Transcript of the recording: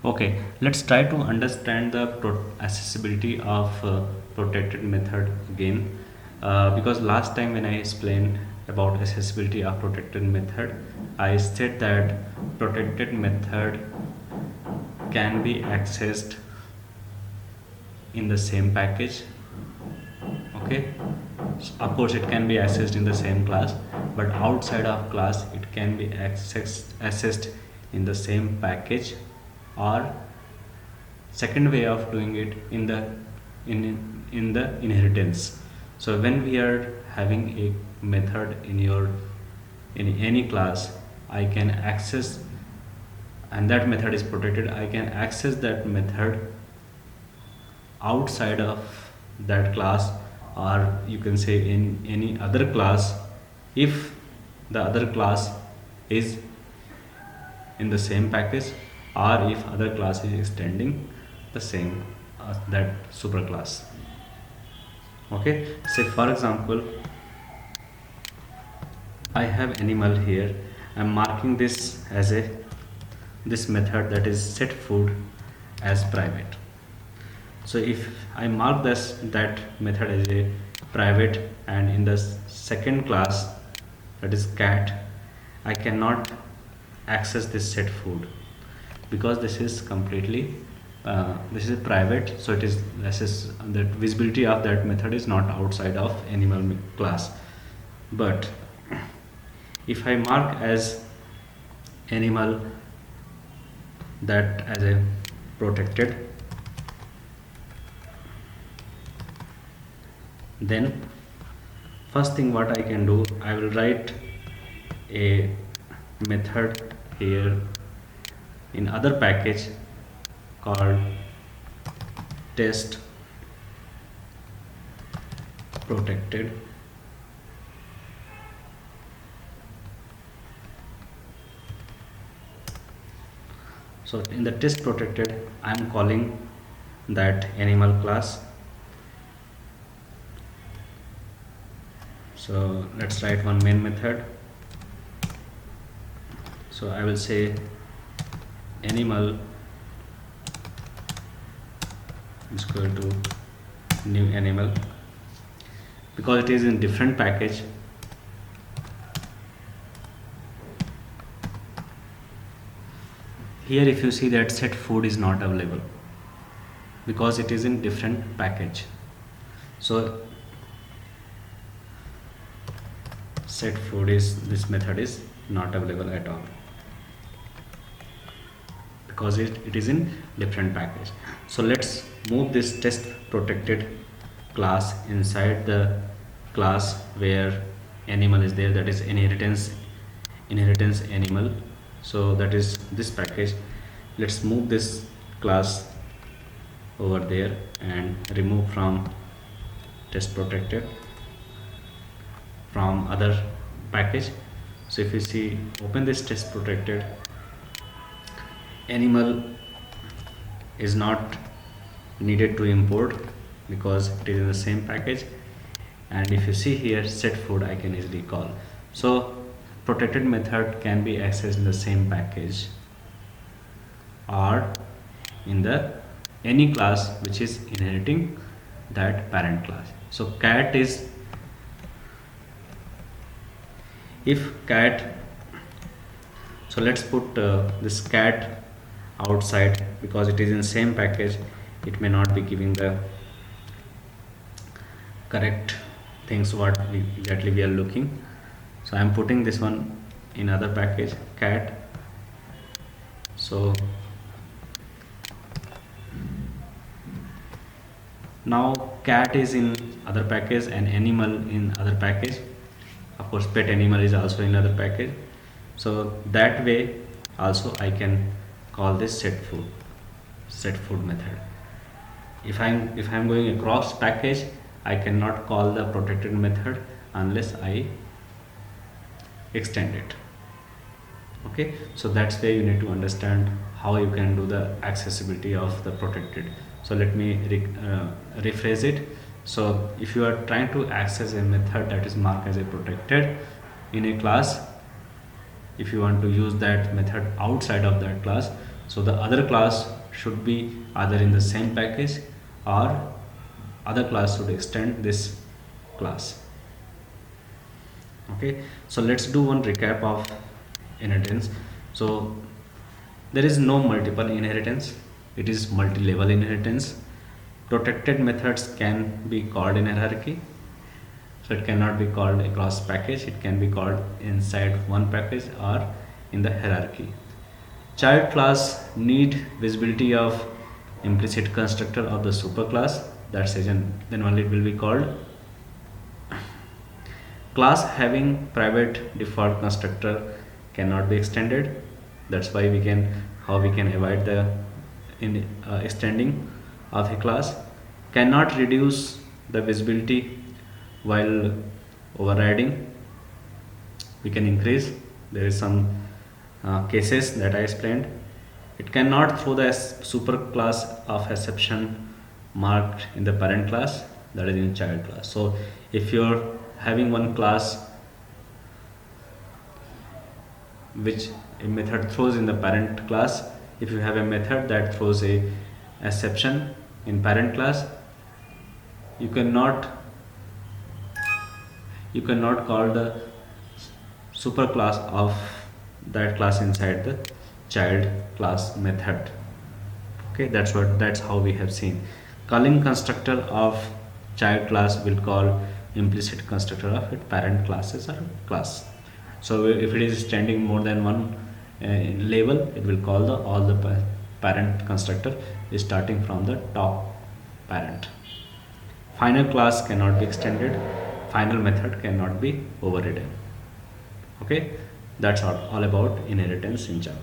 Okay, let's try to understand the accessibility of protected method again. Because last time when I explained about accessibility of protected method, I said that protected method can be accessed in the same package. Okay, of course it can be accessed in the same class, but outside of class it can be accessed in the same package, or second way of doing it in the inheritance. So when we are having a method in any class, I can access, and that method is protected, I can access that method outside of that class, or you can say in any other class, if the other class is in the same package, or if other class is extending the same that superclass. Okay, say for example, I have animal here. I'm marking this as a this method, that is set food, as private. So if I mark this that method as a private, and in the second class, that is cat, I cannot access this set food, because this is completely this is private. So it is, this is, the visibility of that method is not outside of animal class. But if I mark as animal that as a protected, then first thing what I can do, I will write a method here in other package called test protected. So in the test protected, I am calling that animal class. So let's write one main method. So I will say animal is equal to new animal, because it is in different package. Here if you see that set food is not available, because it is in different package. So set food is, this method is not available at all, because it is in different package. So let's move this test protected class inside the class where animal is there, that is inheritance animal. So that is this package. Let's move this class over there and remove from test protected from other package. So if you see, open this test protected, animal is not needed to import, because it is in the same package. And if you see here set food, I can easily call. So protected method can be accessed in the same package, or in the any class which is inheriting that parent class. So cat is, if cat, so let's put this cat outside, because it is in same package, it may not be giving the correct things what exactly we are looking. So I am putting this one in other package, cat. So now cat is in other package and animal in other package. Of course pet animal is also in other package. So that way also I can call this set food method. If I'm going across package, I cannot call the protected method unless I extend it. Okay, so that's where you need to understand how you can do the accessibility of the protected. So let me rephrase it. So if you are trying to access a method that is marked as a protected in a class, if you want to use that method outside of that class, So the other class should be either in the same package, or other class should extend this class. Okay, so let's do one recap of inheritance. So there is no multiple inheritance, it is multi-level inheritance. Protected methods can be called in hierarchy, so it cannot be called across package, it can be called inside one package or in the hierarchy. Child class need visibility of implicit constructor of the superclass, that's then only it will be called. Class having private default constructor cannot be extended, that's why we can how we can avoid the extending of a class. Cannot reduce the visibility while overriding, we can increase, there is some cases that I explained. It cannot throw the superclass of exception marked in the parent class, that is in child class. So if you're having one class which a method throws in the parent class, if you have a method that throws a exception in parent class, you cannot call the superclass of that class inside the child class method. Okay, that's how we have seen. Calling constructor of child class will call implicit constructor of its parent classes or class. So if it is extending more than one level, it will call all the parent constructor is starting from the top parent. Final class cannot be extended, final method cannot be overridden. Okay, that's all about inheritance in Java.